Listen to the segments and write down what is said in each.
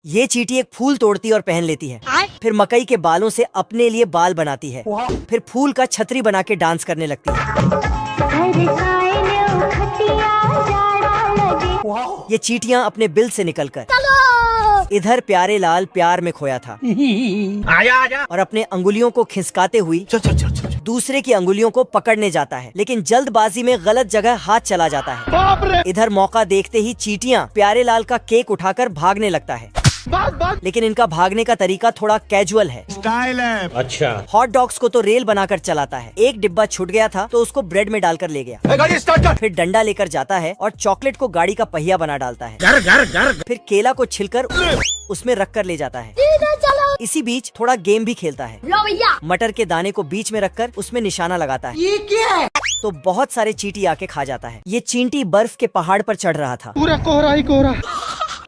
ये चींटी एक फूल तोड़ती और पहन लेती है, फिर मकई के बालों से अपने लिए बाल बनाती है, फिर फूल का छतरी बना के डांस करने लगती है। ये चींटियां अपने बिल से निकलकर इधर प्यारे लाल प्यार में खोया था आजा और अपने अंगुलियों को खिसकाते हुई दूसरे की अंगुलियों को पकड़ने जाता है, लेकिन जल्दबाजी में गलत जगह हाथ चला जाता है। इधर मौका देखते ही चींटियां प्यारे लाल का केक उठाकर भागने लगता है, लेकिन इनका भागने का तरीका थोड़ा कैजुअल है, स्टाइल है। अच्छा, हॉट डॉग्स को तो रेल बनाकर चलाता है। एक डिब्बा छूट गया था तो उसको ब्रेड में डालकर ले गया, गाड़ी स्टार्ट कर। फिर डंडा लेकर जाता है और चॉकलेट को गाड़ी का पहिया बना डालता है। घर घर घर। फिर केला को छिलकर उसमें रख कर ले जाता है। इसी बीच थोड़ा गेम भी खेलता है। मटर के दाने को बीच में रखकर उसमें निशाना लगाता है। ये क्या है? तो बहुत सारे चींटी आके खा जाता है। ये चींटी बर्फ के पहाड़ पर चढ़ रहा था, पूरा कोहरा ही कोहरा,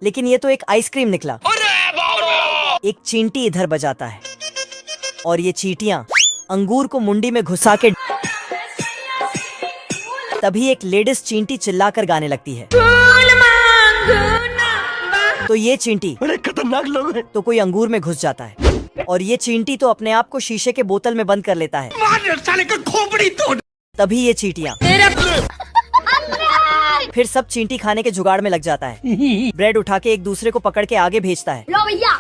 लेकिन ये तो एक आइसक्रीम निकला। एक चींटी इधर बजाता है और ये चींटियां अंगूर को मुंडी में घुसा के, तभी एक लेडीज चींटी चिल्लाकर गाने लगती है। तो ये चींटी, बड़े खतरनाक लोग हैं। तो कोई अंगूर में घुस जाता है और ये चींटी तो अपने आप को शीशे के बोतल में बंद कर लेता है। साले का खोपड़ी तोड़। तभी ये चींटियां फिर सब चींटी खाने के जुगाड़ में लग जाता है। ब्रेड उठा के एक दूसरे को पकड़ के आगे भेजता है,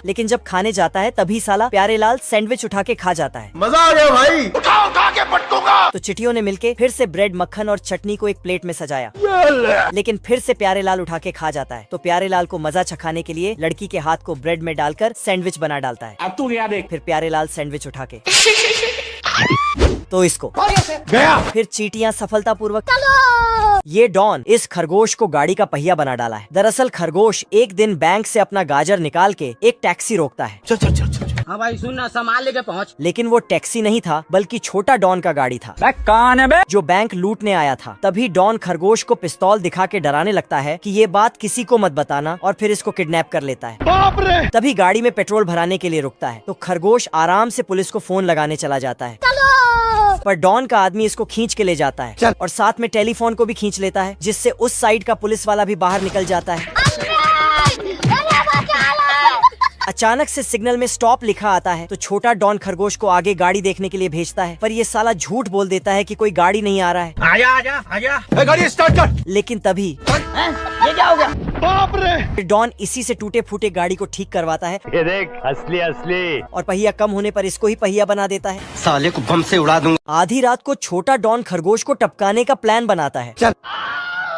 लेकिन जब खाने जाता है तभी साला प्यारे लाल सैंडविच उठा के खा जाता है। मजा आ गया भाई, उठा के पटकूंगा। तो चिटियों ने मिलके फिर से ब्रेड, मक्खन और चटनी को एक प्लेट में सजाया, लेकिन फिर से प्यारे लाल उठा के खा जाता है। तो प्यारे लाल को मजा चखाने के लिए लड़की के हाथ को ब्रेड में डालकर सैंडविच बना डालता है। अब तू गया देख। फिर प्यारे लाल सैंडविच उठा के तो इसको गया। फिर चींटियां सफलतापूर्वक। ये डॉन इस खरगोश को गाड़ी का पहिया बना डाला है। दरअसल खरगोश एक दिन बैंक से अपना गाजर निकाल के एक टैक्सी रोकता है। चल चल चल चल। हाँ भाई सुनना, सामान लेके पहुँच। लेकिन वो टैक्सी नहीं था, बल्कि छोटा डॉन का गाड़ी था कौन है बे? जो बैंक लूटने आया था। तभी डॉन खरगोश को पिस्तौल दिखा के डराने लगता है कि ये बात किसी को मत बताना, और फिर इसको किडनैप कर लेता है। बाप रे। तभी गाड़ी में पेट्रोल भराने के लिए रुकता है, तो खरगोश आराम से पुलिस को फोन लगाने चला जाता है। पर डॉन का आदमी इसको खींच के ले जाता है और साथ में टेलीफोन को भी खींच लेता है, जिससे उस साइड का पुलिस वाला भी बाहर निकल जाता है। अचानक से सिग्नल में स्टॉप लिखा आता है, तो छोटा डॉन खरगोश को आगे गाड़ी देखने के लिए भेजता है, पर ये साला झूठ बोल देता है कि कोई गाड़ी नहीं आ रहा है। आजा आजा आजा, गाड़ी स्टार्ट कर। लेकिन तभी ये क्या हो गया? बाप रे। डॉन इसी से टूटे फूटे गाड़ी को ठीक करवाता है। ये देख, असली असली। और पहिया कम होने पर इसको ही पहिया बना देता है। साले को बम से उड़ा दूंगा। आधी रात को छोटा डॉन खरगोश को टपकाने का प्लान बनाता है। चल।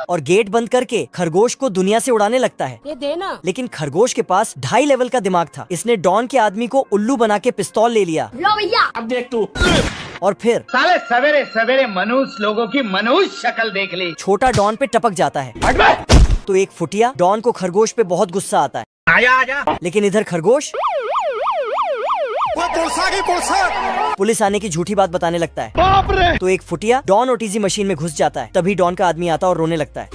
और गेट बंद करके खरगोश को दुनिया से उड़ाने लगता है। ये देना। लेकिन खरगोश के पास 2.5 लेवल का दिमाग था। इसने डॉन के आदमी को उल्लू बना के पिस्तौल ले लिया। अब देख तू। और फिर साले सवेरे सवेरे मनुष्य लोगों की मनुष्य शक्ल देख ली। छोटा डॉन पे टपक जाता है। तो एक फुटिया डॉन को खरगोश पे बहुत गुस्सा आता है। आजा आजा। लेकिन इधर खरगोश पुलिस आने की झूठी बात बताने लगता है। बाप रे। तो एक फुटिया डॉन ओटीजी मशीन में घुस जाता है। तभी डॉन का आदमी आता और रोने लगता है।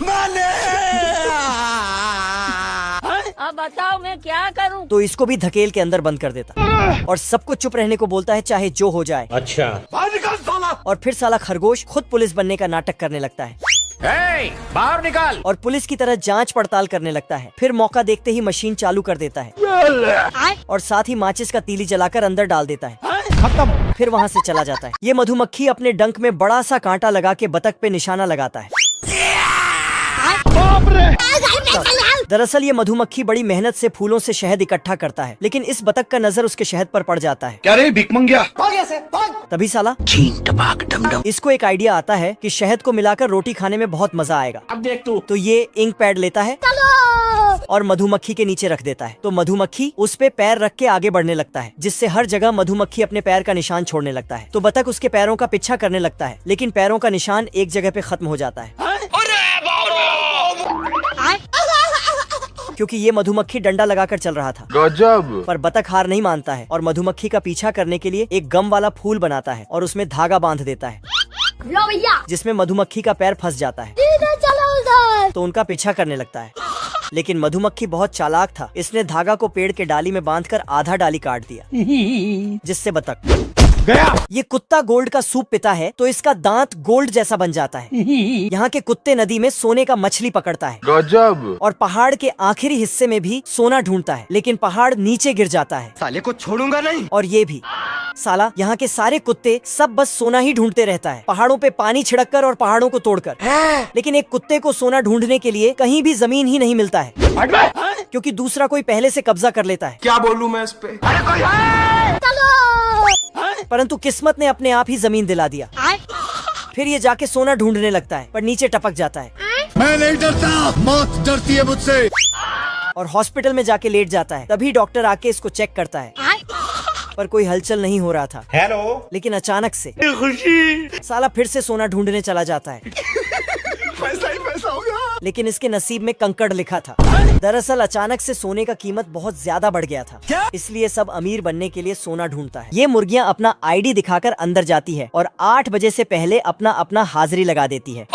अब बताओ मैं क्या करूं? तो इसको भी धकेल के अंदर बंद कर देता और सबको चुप रहने को बोलता है, चाहे जो हो जाए। अच्छा, बाहर निकाल साला। और फिर साला खरगोश खुद पुलिस बनने का नाटक करने लगता है। बाहर निकाल। और पुलिस की तरह जांच पड़ताल करने लगता है। फिर मौका देखते ही मशीन चालू कर देता है और साथ ही माचिस का तीली जलाकर अंदर डाल देता है। खत्म। फिर वहाँ से चला जाता है। ये मधुमक्खी अपने डंक में बड़ा सा कांटा लगा के बतख पे निशाना लगाता है। बाप रे। दरअसल ये मधुमक्खी बड़ी मेहनत से फूलों से शहद इकट्ठा करता है, लेकिन इस बतख का नजर उसके शहद पर पड़ जाता है। क्या रे भिख मंगिया। तभी साला इसको एक आइडिया आता है कि शहद को मिलाकर रोटी खाने में बहुत मजा आएगा। अब देख तू। तो ये इंक पैड लेता है और मधुमक्खी के नीचे रख देता है। तो मधुमक्खी उस पे पैर रख के आगे बढ़ने लगता है, जिससे हर जगह मधुमक्खी अपने पैर का निशान छोड़ने लगता है। तो बतख उसके पैरों का पीछा करने लगता है, लेकिन पैरों का निशान एक जगह पे खत्म हो जाता है, क्योंकि ये मधुमक्खी डंडा लगाकर चल रहा था। गजब। पर बतख हार नहीं मानता है और मधुमक्खी का पीछा करने के लिए एक गम वाला फूल बनाता है और उसमें धागा बांध देता है, जिसमें मधुमक्खी का पैर फंस जाता है। तो उनका पीछा करने लगता है, लेकिन मधुमक्खी बहुत चालाक था। इसने धागा को पेड़ के डाली में बांधकर आधा डाली काट दिया, जिससे बतख गया। ये कुत्ता गोल्ड का सूप पीता है तो इसका दांत गोल्ड जैसा बन जाता है। यहाँ के कुत्ते नदी में सोने का मछली पकड़ता है गजब। और पहाड़ के आखिरी हिस्से में भी सोना ढूंढता है, लेकिन पहाड़ नीचे गिर जाता है। साले को छोड़ूंगा नहीं। और ये भी साला, यहाँ के सारे कुत्ते सब बस सोना ही ढूंढते रहता है, पहाड़ों पे पानी छिड़ककर और पहाड़ों को तोड़कर। लेकिन एक कुत्ते को सोना ढूंढने के लिए कहीं भी जमीन ही नहीं मिलता है, क्योंकि दूसरा कोई पहले से कब्जा कर लेता है। क्या बोलूं मैं इस पे? परंतु किस्मत ने अपने आप ही जमीन दिला दिया। फिर ये जाके सोना ढूंढने लगता है, पर नीचे टपक जाता है मैं नहीं डरता, मौत डरती है मुझसे। और हॉस्पिटल में जाके लेट जाता है। तभी डॉक्टर आके इसको चेक करता है, पर कोई हलचल नहीं हो रहा था। हेलो। लेकिन अचानक से खुशी। साला फिर से सोना ढूंढने चला जाता है, पैसा ही पैसा होगा। लेकिन इसके नसीब में कंकड़ लिखा था। दरअसल अचानक से सोने का कीमत बहुत ज्यादा बढ़ गया था, इसलिए सब अमीर बनने के लिए सोना ढूंढता है। ये मुर्गियाँ अपना आईडी दिखाकर अंदर जाती है और 8 बजे से पहले अपना अपना हाजिरी लगा देती है।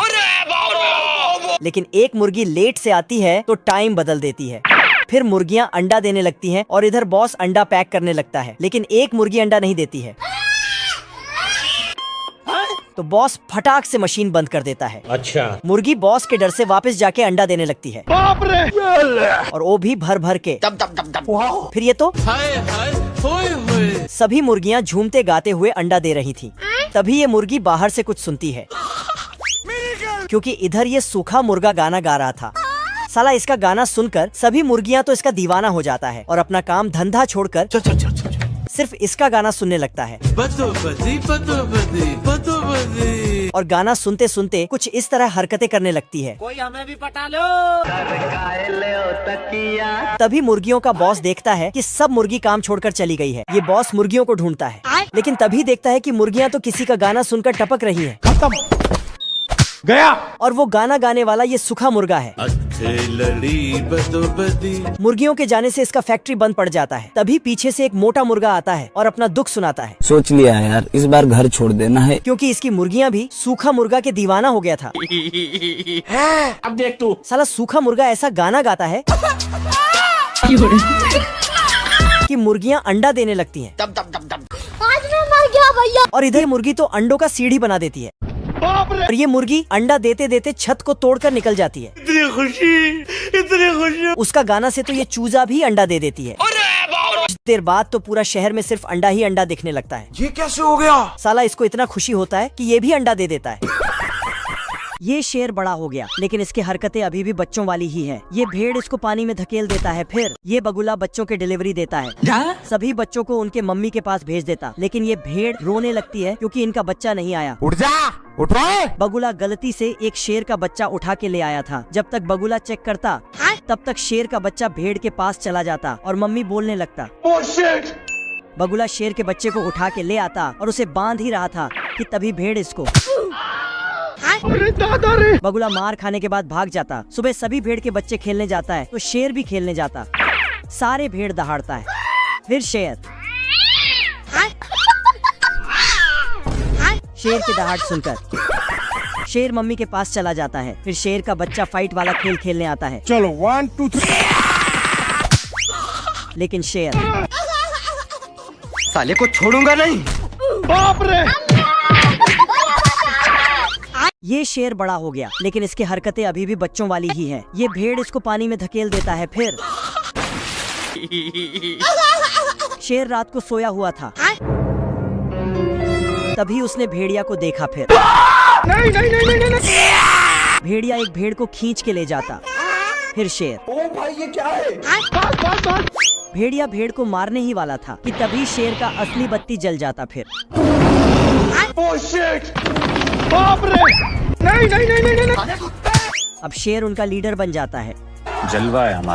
लेकिन एक मुर्गी लेट से आती है तो टाइम बदल देती है। फिर मुर्गियाँ अंडा देने लगती हैं और इधर बॉस अंडा पैक करने लगता है, लेकिन एक मुर्गी अंडा नहीं देती है। तो बॉस फटाक से मशीन बंद कर देता है। अच्छा। मुर्गी बॉस के डर से वापस जाके अंडा देने लगती है, बाप रे। और वो भी भर भर के। फिर ये तो सभी मुर्गियाँ झूमते गाते हुए अंडा दे रही थी। तभी ये मुर्गी बाहर से कुछ सुनती है, क्योंकि इधर ये सूखा मुर्गा गाना गा रहा था। साला इसका गाना सुनकर सभी मुर्गियाँ तो इसका दीवाना हो जाता है और अपना काम धंधा छोड़कर सिर्फ इसका गाना सुनने लगता है। और गाना सुनते सुनते कुछ इस तरह हरकतें करने लगती है। कोई हमें भी पटा लो। तभी मुर्गियों का बॉस देखता है कि सब मुर्गी काम छोड़कर चली गई है। ये बॉस मुर्गियों को ढूंढता है, लेकिन तभी देखता है कि मुर्गियाँ तो किसी का गाना सुनकर टपक रही हैं। खत्म। गया। और वो गाना गाने वाला ये सूखा मुर्गा है। मुर्गियों के जाने से इसका फैक्ट्री बंद पड़ जाता है। तभी पीछे से एक मोटा मुर्गा आता है और अपना दुख सुनाता है। सोच लिया यार, इस बार घर छोड़ देना है, क्योंकि इसकी मुर्गियाँ भी सूखा मुर्गा के दीवाना हो गया था। अब देख तू। साला सूखा मुर्गा ऐसा गाना गाता है कि मुर्गियाँ अंडा देने लगती हैं। आज मैं मर गया भैया। और इधर मुर्गी तो अंडों का सीढ़ी बना देती है। और ये मुर्गी अंडा देते देते छत को तोड़कर निकल जाती है। इतनी खुशी। उसका गाना से तो ये चूजा भी अंडा दे देती है। कुछ देर बाद तो पूरा शहर में सिर्फ अंडा ही अंडा दिखने लगता है। ये कैसे हो गया? साला इसको इतना खुशी होता है कि ये भी अंडा दे देता है। ये शेर बड़ा हो गया, लेकिन इसकी हरकतें अभी भी बच्चों वाली ही हैं। ये भेड़ इसको पानी में धकेल देता है। फिर ये बगुला बच्चों के डिलीवरी देता है। सभी बच्चों को उनके मम्मी के पास भेज देता, लेकिन ये भेड़ रोने लगती है क्योंकि इनका बच्चा नहीं आया। उठ जा, उठ रहा। बगुला गलती से एक शेर का बच्चा उठा के ले आया था। जब तक बगुला चेक करता, तब तक शेर का बच्चा भेड़ के पास चला जाता और मम्मी बोलने लगता। Oh shit. बगुला शेर के बच्चे को उठा के ले आता और उसे बांध ही रहा था कि तभी भेड़ इसको। अरे दादा रे। बगुला मार खाने के बाद भाग जाता। सुबह सभी भेड़ के बच्चे खेलने जाता है तो शेर भी खेलने जाता। सारे भेड़ दहाड़ता है। फिर शेर की दहाड़ सुनकर शेर मम्मी के पास चला जाता है। फिर शेर का बच्चा फाइट वाला खेल खेलने आता है। चलो 1 2 3। लेकिन शेर साले को छोड़ूंगा नहीं। बाप रे। ये शेर बड़ा हो गया, लेकिन इसकी हरकतें अभी भी बच्चों वाली ही हैं। ये भेड़ इसको पानी में धकेल देता है। फिर शेर रात को सोया हुआ था, तभी उसने भेड़िया को देखा। फिर नहीं। भेड़िया एक भेड़ को खींच के ले जाता। फिर शेर। ओ भाई ये क्या है? बस। भेड़िया भेड़ को मारने ही वाला था कि तभी शेर का असली बत्ती जल जाता। फिर ओह शिट। बाप रे। नहीं। अब शेर उनका लीडर बन जाता है। जलवा है हमारा।